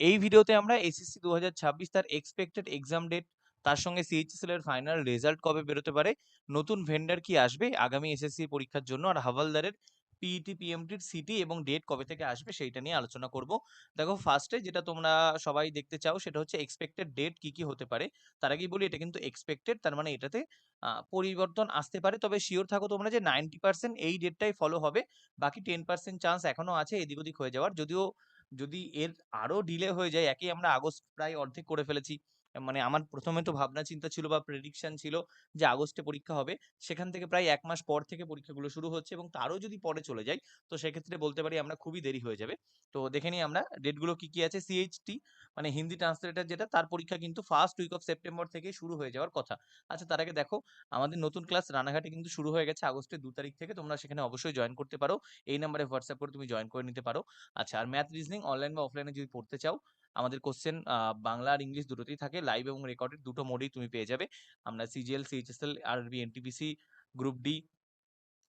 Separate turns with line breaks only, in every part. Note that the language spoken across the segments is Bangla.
এই ভিডিওতে আমরা এসএসসি 2026 তার এক্সপেক্টেড এক্সাম ডেট, তার সঙ্গে সিএইচএসএল এর ফাইনাল রেজাল্ট কবে বেরোতে পারে, নতুন ভেন্ডার কি আসবে আগামী এসএসসি পরীক্ষার জন্য, আর হাভালদারের পিইটি পিএমটির সিটি এবং ডেট কবে থেকে আসবে সেইটা নিয়ে আলোচনা করব। দেখো, ফার্স্টে যেটা তোমরা সবাই দেখতে চাও সেটা হচ্ছে এক্সপেক্টেড ডেট কি কি হতে পারে। তার আগেই বলি এটা কিন্তু এক্সপেক্টেড, তার মানে এটাতে পরিবর্তন আসতে পারে, তবে শিওর থাকো তোমরা যে 90% এই ডেটটাই ফলো হবে। বাকি 10% চান্স এখনো আছে এদিক ওদিক হয়ে যাওয়ার, যদিও যদি এর আরো ডিলে হয়ে যায়। একেই আমরা আগস্ট প্রায় অর্ধেক করে ফেলেছি, মানে আমার প্রথমে তো ভাবনা চিন্তা ছিল বা প্রেডিকশন ছিল যে আগস্টে পরীক্ষা হবে, সেখান থেকে প্রায় 1 মাস পর থেকে পরীক্ষাগুলো শুরু হচ্ছে, এবং তারও যদি পরে চলে যায় তো সেক্ষেত্রে বলতে পারি আমরা খুবই দেরি হয়ে যাবে। তো দেখে নিই আমরা ডেটগুলো কি কি আছে। সিএইচটি মানে হিন্দি ট্রান্সলেটর, যেটা তার পরীক্ষা কিন্তু ফার্স্ট উইক অফ সেপ্টেম্বর থেকে শুরু হয়ে যাওয়ার কথা। আচ্ছা, তার আগে দেখো, আমাদের নতুন ক্লাস রানাঘাটে কিন্তু শুরু হয়ে গেছে আগস্টের 2 তারিখ থেকে, তোমরা সেখানে অবশ্যই জয়েন করতে পারো। এই নাম্বারে হোয়াটসঅ্যাপ করে তুমি জয়েন করে নিতে পারো। আচ্ছা, আর ম্যাথ রিজনিং অনলাইন বা অফলাইনে যদি পড়তে চাও, আমাদের কোশ্চেন বাংলা আর ইংলিশ দুটোতেই থাকে, লাইভ এবং রেকর্ডেড দুটো মোডেই তুমি পেয়ে যাবে। আমরা সিজিএল, সিএইচএসএল, আরবি, এনটিপিসি, গ্রুপ ডি,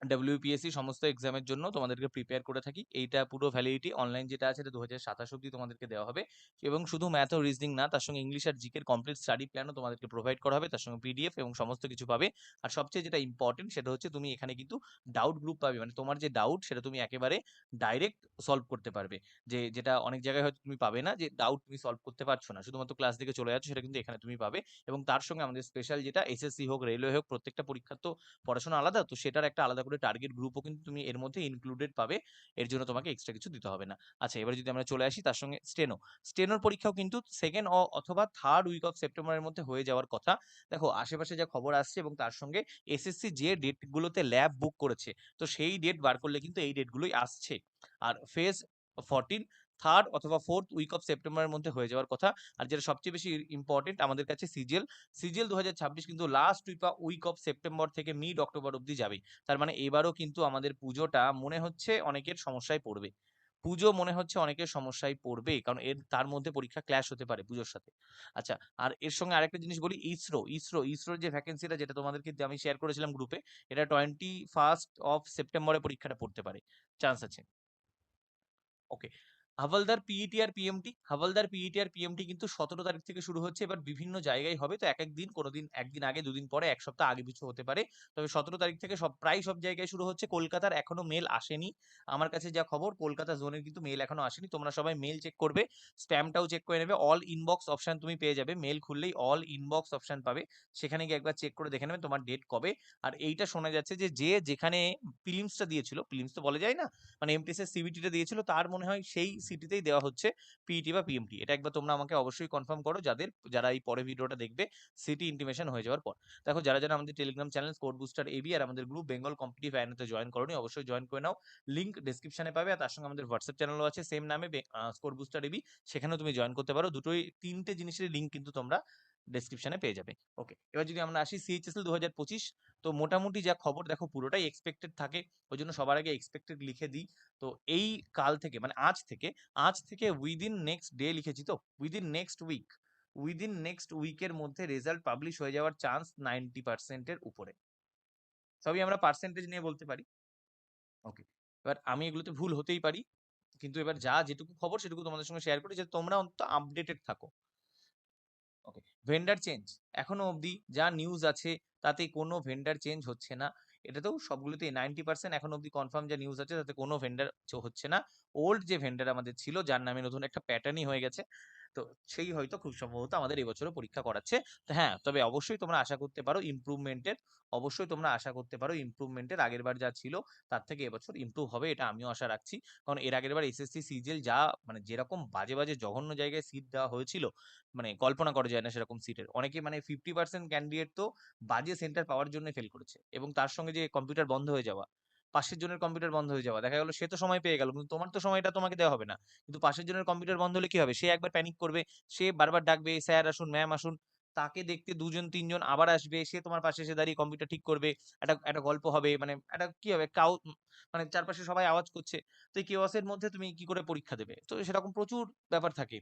ডব্লিউপিএসসি সমস্ত এক্সামের জন্য তোমাদেরকে প্রিপেয়ার করে থাকি। এইটা পুরো ভ্যালিডিটি অনলাইন যেটা আছে এটা 2027 অব্দি তোমাদেরকে দেওয়া হবে, এবং শুধু ম্যাথ ও রিজনিং না, তার সঙ্গে ইংলিশ আর জিকের কমপ্লিট স্টাডি প্ল্যানও তোমাদেরকে প্রোভাইড করা হবে, তার সঙ্গে পিডিএফ এবং সমস্ত কিছু পাবে। আর সবচেয়ে যেটা ইম্পর্টেন্ট সেটা হচ্ছে তুমি এখানে কিন্তু ডাউট গ্রুপ পাবে, মানে তোমার যে ডাউট সেটা তুমি একেবারে ডাইরেক্ট সলভ করতে পারবে। যেটা অনেক জায়গায় হয়তো তুমি পাবে না, যে ডাউট তুমি সলভ করতে পারছো না, শুধুমাত্র ক্লাস দিকে চলে যাচ্ছ, সেটা কিন্তু এখানে তুমি পাবে। এবং তার সঙ্গে আমাদের স্পেশাল যেটা এসএসসি হোক, রেলওয়ে হোক, প্রত্যেকটা পরীক্ষার তো পড়াশোনা আলাদা, তো সেটার একটা আলাদা করে টার্গেট গ্রুপও কিন্তু তুমি এর মধ্যে ইনক্লুডেড পাবে। এর জন্য তোমাকে এক্সট্রা কিছু দিতে হবে না। আচ্ছা, এবার যদি আমরা চলে আসি তার সঙ্গে স্টেনোর পরীক্ষাও কিন্তু সেকেন্ড অথবা থার্ড উইক অফ সেপ্টেম্বরের মধ্যে হয়ে যাওয়ার কথা। দেখো, আশেপাশে যা খবর আসছে এবং তার সঙ্গে এসএসসি যে ডেটগুলোতে ল্যাব বুক করেছে, তো সেই ডেট বার করলে কিন্তু এই ডেটগুলোই আসছে। আর ফেজ 14 থার্ড অথবা ফোর্থ উইক অফ সেপ্টেম্বরের মধ্যে হয়ে যাওয়ার কথা। আর যেটা সবচেয়ে বেশি ইম্পর্টেন্ট আমাদের কাছে সিজিএল 2026 কিন্তু লাস্ট উইক অফ সেপ্টেম্বর থেকে মিড অক্টোবর অব্দি যাবে। তার মানে এবারও কিন্তু আমাদের পুজোটা মনে হচ্ছে অনেকের সমস্যায় পড়বে। পুজো মনে হচ্ছে অনেকের সমস্যায় পড়বে, কারণ তার মধ্যে পরীক্ষা ক্ল্যাশ হতে পারে পুজোর সাথে। আচ্ছা, আর এর সঙ্গে আরেকটা জিনিস বলি, ইসরোর যে ভ্যাকেন্সিটা যেটা তোমাদেরকে আমি শেয়ার করেছিলাম গ্রুপে, এটা 21 অফ সেপ্টেম্বরে পরীক্ষাটা পড়তে পারে, চান্স আছে। ওকে। হাভালদার পিইটি আর পিএমটি কিন্তু 17 তারিখ থেকে শুরু হচ্ছে। এবার বিভিন্ন জায়গায় হবে, তো এক এক দিন, কোনোদিন একদিন আগে, দুদিন পরে, এক সপ্তাহ আগে পিছু হতে পারে। তবে 17 তারিখ থেকে প্রায় সব জায়গায় শুরু হচ্ছে। কলকাতার এখনো মেল আসেনি, আমার কাছে যা খবর কলকাতা জোনের কিন্তু মেল এখনো আসেনি। তোমরা সবাই মেল চেক করবে, স্প্যামটাও চেক করে নেবে। অল ইনবক্স অপশন তুমি পেয়ে যাবে, মেল খুললেই অল ইনবক্স অপশন পাবে, সেখানে গিয়ে একবার চেক করে দেখে নেবে তোমার ডেট কবে। আর এইটা শোনা যাচ্ছে যে যেখানে প্রিলিমসটা দিয়েছিল, প্রিলিমস তো বলা যায় না, মানে এমটিএস সিবিটিটা দিয়েছিল, তার মনে হয় সেই সিটিতেই দেওয়া হচ্ছে পিইটি বা পিএমটি। এটা একবার তোমরা আমাকে অবশ্যই কনফার্ম করো, যারা এই পরে ভিডিওটা দেখবে সিটি ইন্টিমেশন হয়ে যাওয়ার পর। দেখো, যারা যারা আমাদের টেলিগ্রাম চ্যানেল স্কোর বুস্টার এবি আর আমাদের গ্রুপ বেঙ্গল কম্পিটিটিভ অ্যানাতে জয়েন করোনি, অবশ্যই জয়েন করে নাও। লিঙ্ক ডেসক্রিপশনে পাবে, আর তার সঙ্গে আমাদের হোয়াটসঅ্যাপ চ্যানেলও আছে সেম নামে, স্কোর বুস্টার এবি, সেখানেও তুমি জয়েন করতে পারো। দুটোই, তিনটে জিনিসের লিঙ্ক কিন্তু তোমরা ডেসক্রিপশনে পেয়ে যাবে। ওকে, এবার যদি আমরা আসি সিএইচএসএল 2025, তো মোটামুটি যা খবর দেখো পুরোটাই এক্সপেক্টেড থাকে, ওই জন্য সবার আগে এক্সপেক্টেড লিখে দিই। তো এই কাল থেকে, মানে আজ থেকে উইদিন নেক্সট ডে লিখেছি, তো উইদিন নেক্সট উইকের মধ্যে রেজাল্ট পাবলিশ হয়ে যাওয়ার চান্স 90%-এর উপরে। সবই আমরা পার্সেন্টেজ নিয়ে বলতে পারি। ওকে, এবার আমি এগুলোতে ভুল হতেই পারি, কিন্তু এবার যেটুকু খবর সেটুকু তোমাদের সঙ্গে শেয়ার করি, যে তোমরা অন্তত আপডেটেড থাকো। ওকে, ভেন্ডার চেঞ্জ এখনো অবধি যা নিউজ আছে তাতে কোনো ভেন্ডার চেঞ্জ হচ্ছে না। এটাতেও সবগুলোতে 90% এখন অবধি কনফার্ম যা নিউজ আছে তাতে কোনো ভেন্ডার হচ্ছে না। ওল্ড যে ভেন্ডার আমাদের ছিল, যার নামে নতুন একটা প্যাটার্নই হয়ে গেছে, তো সেই হয়তো খুব সম্ভবত আমাদের এবছরও পরীক্ষা করাচ্ছে। তো হ্যাঁ, তবে অবশ্যই তোমরা আশা করতে পারো ইমপ্রুভমেন্টের, আগের বার যা ছিল তার থেকে এবছর ইমপ্রুভ হবে, এটা আমিও আশা রাখছি। কারণ এর আগের বার এসএসসি সিজিএল যা, মানে যেরকম বাজে বাজে জঘন্য জায়গায় সিট দেওয়া হয়েছিল, মানে কল্পনা করা যায় না সেরকম সিটের। অনেকে, মানে 50% ক্যান্ডিডেট তো বাজে সেন্টার পাওয়ার জন্য ফেল করেছে, এবং তার সঙ্গে যে কম্পিউটার বন্ধ হয়ে যাওয়া, পাশের জনের কম্পিউটার বন্ধ হয়ে যাওয়া, দেখা গেল সে তো সময় পেয়ে গেল, কিন্তু তোমার তো সময়টা তোমাকে দেওয়া হবে না। কিন্তু পাশের জনের কম্পিউটার বন্ধ হলে কি হবে, সে একবার প্যানিক করবে, সে বারবার ডাকবে স্যার আসুন, ম্যাম আসুন, তাকে দেখতে দুজন তিনজন আবার আসবে, সে তোমার পাশে এসে দাঁড়িয়ে কম্পিউটার ঠিক করবে, একটা একটা গল্প হবে, মানে একটা কি হবে, মানে চারপাশে সবাই আওয়াজ করছে, তো এই কেওয়াসের মধ্যে তুমি কি করে পরীক্ষা দেবে? তো সেরকম প্রচুর ব্যাপার থাকে।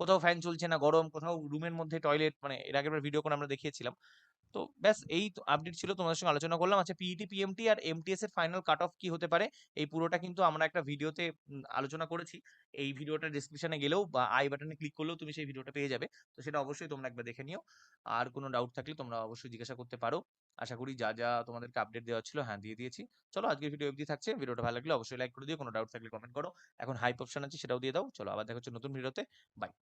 কোথাও ফ্যান চলছে না, গরম, কোথাও রুমের মধ্যে টয়লেট, মানে এর আগের ভিডিও করে আমরা দেখিয়েছিলাম। তো ব্যাস এই আপডেট ছিল, তোমাদের সঙ্গে আলোচনা করলাম। আচ্ছা, পিইটি পিএমটি আর এমটিএস এর ফাইনাল কাট অফ কি হতে পারে, এই পুরোটা কিন্তু আমরা একটা ভিডিওতে আলোচনা করেছি। এই ভিডিওটা ডিসক্রিপশনে গেলেও বা আই বাটনে ক্লিক করলেও তুমি সেই ভিডিওটা পেয়ে যাবে। তো সেটা অবশ্যই তোমরা একবার দেখে নিও। আর কোনো ডাউট থাকলে তোমরা অবশ্যই জিজ্ঞাসা করতে পারো। আশা করি যা যা তোমাদেরকে আপডেট দেওয়া ছিল, হ্যাঁ, দিয়ে দিয়েছি। চলো, আজকের ভিডিও অবধি থাকছে। ভিডিওটা ভালো লাগলে অবশ্যই লাইক করে দিও, কোনো ডাউট থাকলে কমেন্ট করো। এখন হাইপ অপশন আছে, সেটাও দিয়ে দাও। চলো, আবার দেখা হচ্ছে নতুন ভিডিওতে। বাই।